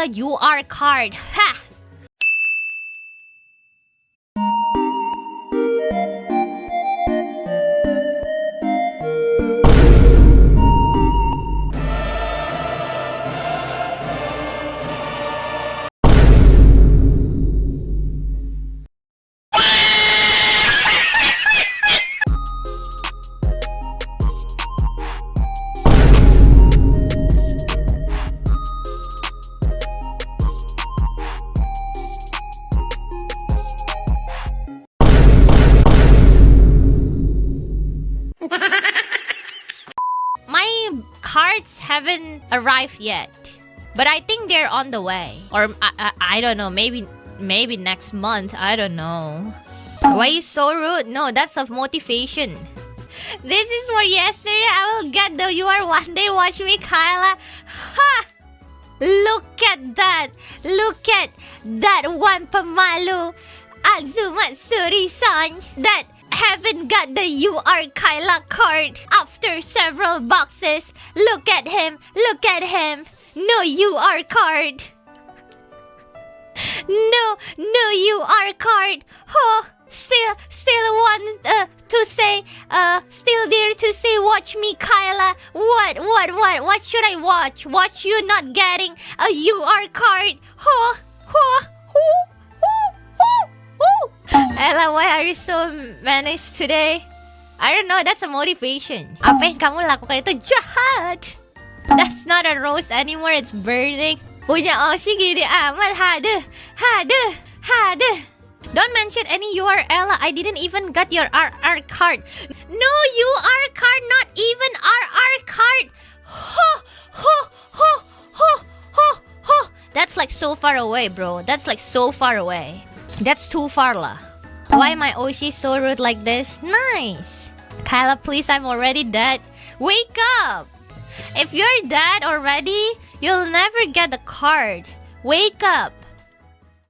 the UR card. Ha! My cards haven't arrived yet, but I think they're on the way. Or I don't know, maybe next month. I don't know. Why are you so rude? No, that's of motivation. This is for yesterday. I will get the UR one day. Watch me, Kaela. Ha! Look at that. Look at that one Pemalo. Azumatsuri-san. That haven't got the UR Kaela card after several boxes. Look at him. Look at him. No UR card. No UR card. Oh, still want to say, still there to say, watch me, Kaela. What should I watch? Watch you not getting a UR card. Ella, why are you so menace today? I don't know, that's a motivation. Apa yang kamu lakukan itu jahat. That's not a roast anymore, it's burning. Punya Oshi gini amat, hade. Don't mention any UR, Ella. I didn't even get your RR card. No UR card, not even RR card. That's like so far away, bro. That's like so far away. That's too far lah. Why am I Oshi so rude like this? Nice. Kaela, please, I'm already dead. Wake up. If you're dead already, you'll never get the card. Wake up.